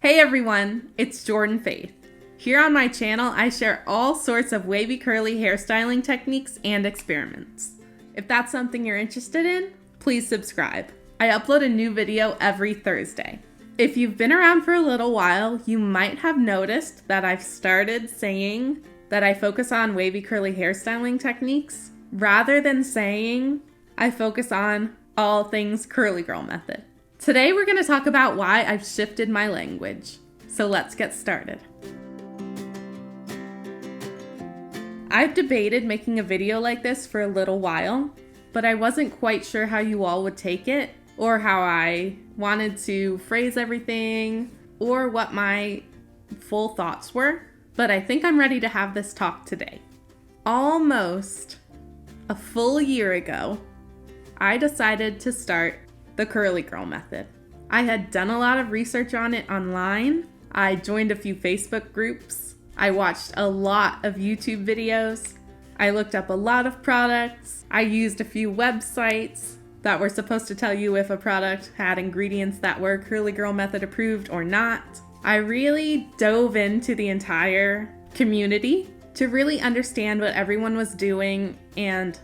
Hey everyone, it's Jordan Faith. Here on my channel, I share all sorts of wavy curly hairstyling techniques and experiments. If that's something you're interested in, please subscribe. I upload a new video every Thursday. If you've been around for a little while, you might have noticed that I've started saying that I focus on wavy curly hairstyling techniques rather than saying I focus on all things curly girl method. Today we're going to talk about why I've shifted my language. So let's get started. I've debated making a video like this for a little while, but I wasn't quite sure how you all would take it, or how I wanted to phrase everything, or what my full thoughts were, but I think I'm ready to have this talk today. Almost a full year ago, I decided to start the curly girl method. I had done a lot of research on it online. I joined a few Facebook groups. I watched a lot of YouTube videos. I looked up a lot of products. I used a few websites that were supposed to tell you if a product had ingredients that were curly girl method approved or not. I really dove into the entire community to really understand what everyone was doing and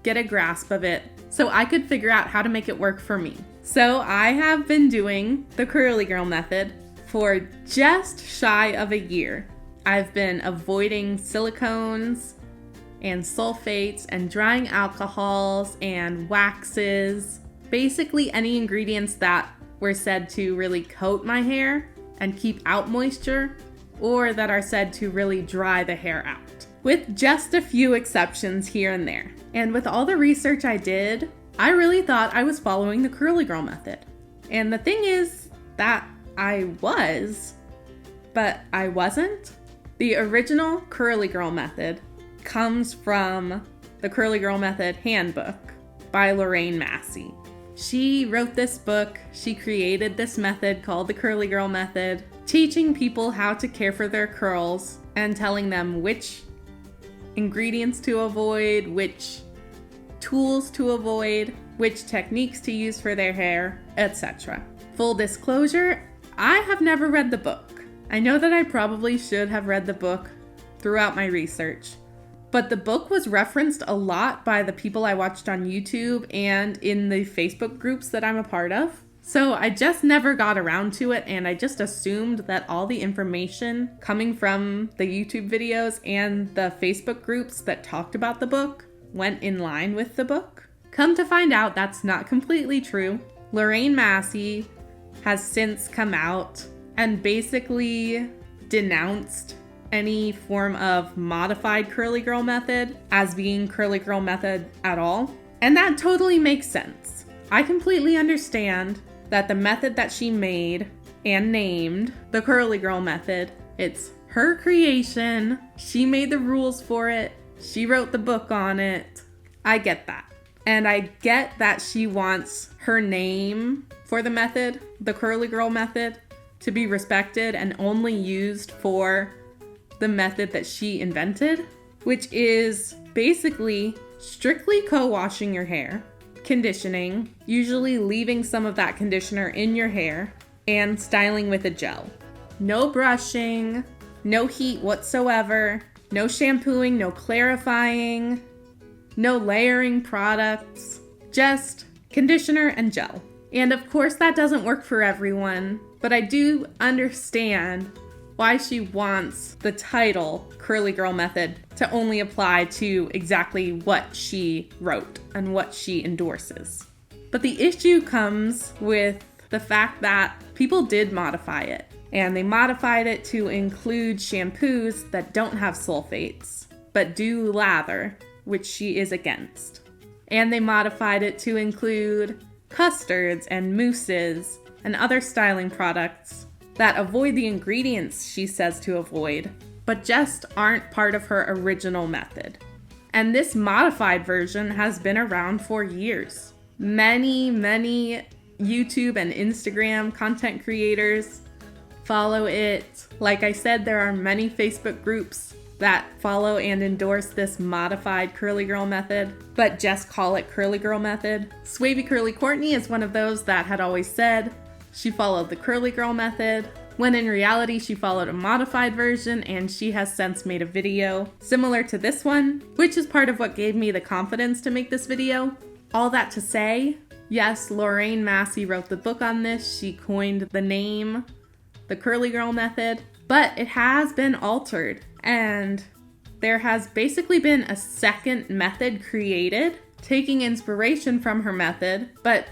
get a grasp of it so I could figure out how to make it work for me. So I have been doing the curly girl method for just shy of a year. I've been avoiding silicones and sulfates and drying alcohols and waxes, basically any ingredients that were said to really coat my hair and keep out moisture, or that are said to really dry the hair out, with just a few exceptions here and there. And with all the research I did, I really thought I was following the curly girl method. And the thing is that I was, but I wasn't. The original curly girl method comes from the Curly Girl Method Handbook by Lorraine Massey. She wrote this book, she created this method called the Curly Girl Method, teaching people how to care for their curls and telling them which ingredients to avoid, which tools to avoid, which techniques to use for their hair, etc. Full disclosure, I have never read the book. I know that I probably should have read the book throughout my research, but the book was referenced a lot by the people I watched on YouTube and in the Facebook groups that I'm a part of. So I just never got around to it, and I just assumed that all the information coming from the YouTube videos and the Facebook groups that talked about the book went in line with the book. Come to find out, that's not completely true. Lorraine Massey has since come out and basically denounced any form of modified curly girl method as being curly girl method at all. And that totally makes sense. I completely understand that the method that she made and named the curly girl method, it's her creation. She made the rules for it. She wrote the book on it. I get that. And I get that she wants her name for the method, the curly girl method, to be respected and only used for the method that she invented, which is basically strictly co-washing your hair, conditioning, usually leaving some of that conditioner in your hair, and styling with a gel. No brushing, no heat whatsoever, no shampooing, no clarifying, no layering products, just conditioner and gel. And of course that doesn't work for everyone, but I do understand why she wants the title Curly Girl Method to only apply to exactly what she wrote and what she endorses. But the issue comes with the fact that people did modify it, and they modified it to include shampoos that don't have sulfates, but do lather, which she is against. And they modified it to include custards and mousses and other styling products that avoid the ingredients she says to avoid, but just aren't part of her original method. And this modified version has been around for years. Many YouTube and Instagram content creators follow it. Like I said, there are many Facebook groups that follow and endorse this modified curly girl method, but just call it curly girl method. Swavy Curly Courtney is one of those that had always said she followed the curly girl method. when in reality she followed a modified version, and she has since made a video similar to this one, which is part of what gave me the confidence to make this video. All that to say, yes, Lorraine Massey wrote the book on this. She coined the name, the curly girl method, but it has been altered, and there has basically been a second method created, taking inspiration from her method, but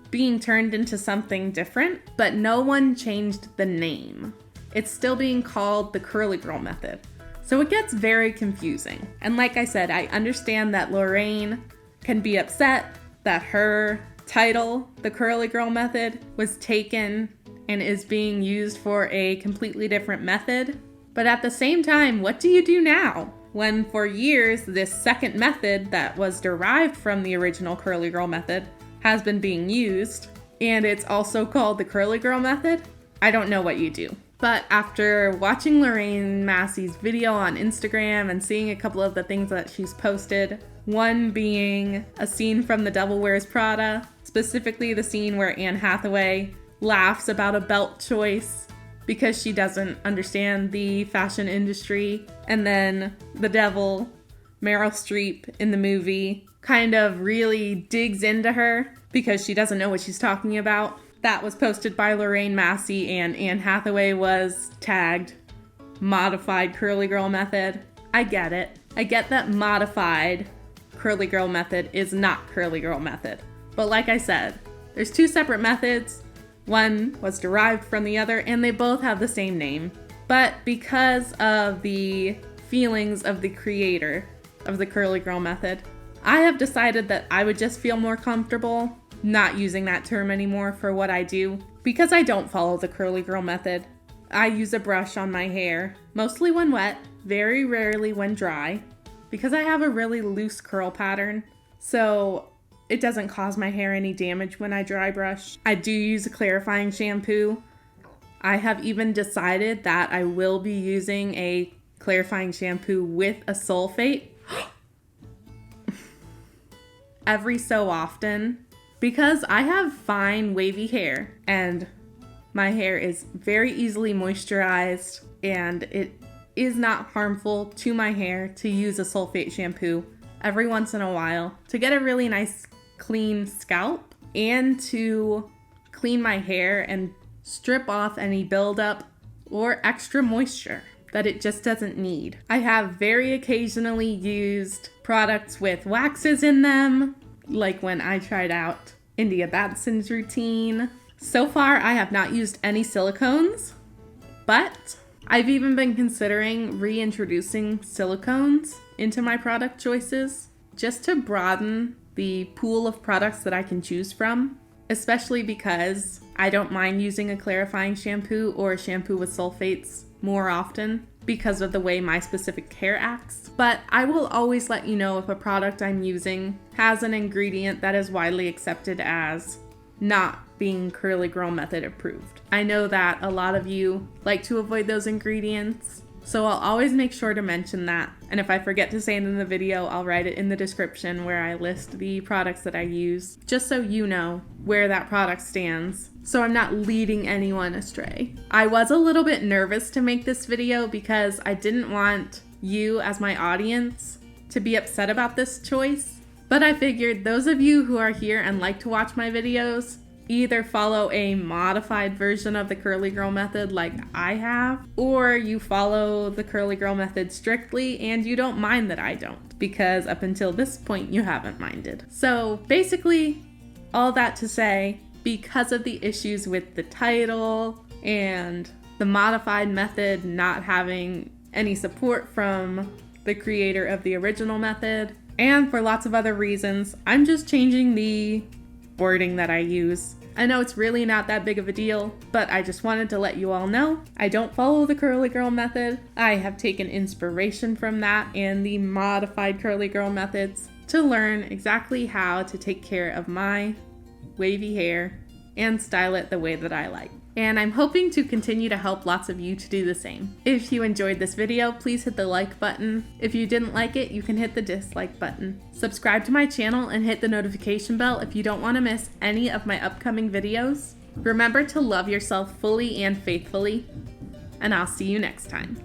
being turned into something different, but no one changed the name. It's still being called the curly girl method. So it gets very confusing. And like I said, I understand that Lorraine can be upset that her title, the curly girl method, was taken and is being used for a completely different method. But at the same time, what do you do now? When for years, this second method that was derived from the original curly girl method has been being used, and it's also called the curly girl method, I don't know what you do. But after watching Lorraine Massey's video on Instagram and seeing a couple of the things that she's posted, one being a scene from The Devil Wears Prada, specifically the scene where Anne Hathaway laughs about a belt choice because she doesn't understand the fashion industry, and then the devil, Meryl Streep in the movie, kind of really digs into her because she doesn't know what she's talking about. That was posted by Lorraine Massey, and Anne Hathaway was tagged modified curly girl method. I get it. I get that modified curly girl method is not curly girl method. But like I said, there's two separate methods. One was derived from the other, and they both have the same name. But because of the feelings of the creator of the curly girl method, I have decided that I would just feel more comfortable not using that term anymore for what I do, because I don't follow the curly girl method. I use a brush on my hair, mostly when wet, very rarely when dry, because I have a really loose curl pattern, so it doesn't cause my hair any damage when I dry brush. I do use a clarifying shampoo. I have even decided that I will be using a clarifying shampoo with a sulfate every so often, because I have fine wavy hair and my hair is very easily moisturized, and it is not harmful to my hair to use a sulfate shampoo every once in a while to get a really nice clean scalp and to clean my hair and strip off any buildup or extra moisture that it just doesn't need. I have very occasionally used products with waxes in them, like when I tried out India Batson's routine. So far, I have not used any silicones, but I've even been considering reintroducing silicones into my product choices just to broaden the pool of products that I can choose from, especially because I don't mind using a clarifying shampoo or a shampoo with sulfates more often because of the way my specific hair acts. But I will always let you know if a product I'm using has an ingredient that is widely accepted as not being curly girl method approved. I know that a lot of you like to avoid those ingredients, so I'll always make sure to mention that. And if I forget to say it in the video, I'll write it in the description where I list the products that I use, just so you know where that product stands, so I'm not leading anyone astray. I was a little bit nervous to make this video because I didn't want you as my audience to be upset about this choice, but I figured those of you who are here and like to watch my videos either follow a modified version of the curly girl method like I have, or you follow the curly girl method strictly and you don't mind that I don't, because up until this point you haven't minded. So basically, all that to say, because of the issues with the title and the modified method not having any support from the creator of the original method, and for lots of other reasons, I'm just changing the wording that I use. I know it's really not that big of a deal, but I just wanted to let you all know I don't follow the curly girl method. I have taken inspiration from that and the modified curly girl methods to learn exactly how to take care of my wavy hair and style it the way that I like. And I'm hoping to continue to help lots of you to do the same. If you enjoyed this video, please hit the like button. If you didn't like it, you can hit the dislike button. Subscribe to my channel and hit the notification bell if you don't want to miss any of my upcoming videos. Remember to love yourself fully and faithfully, and I'll see you next time.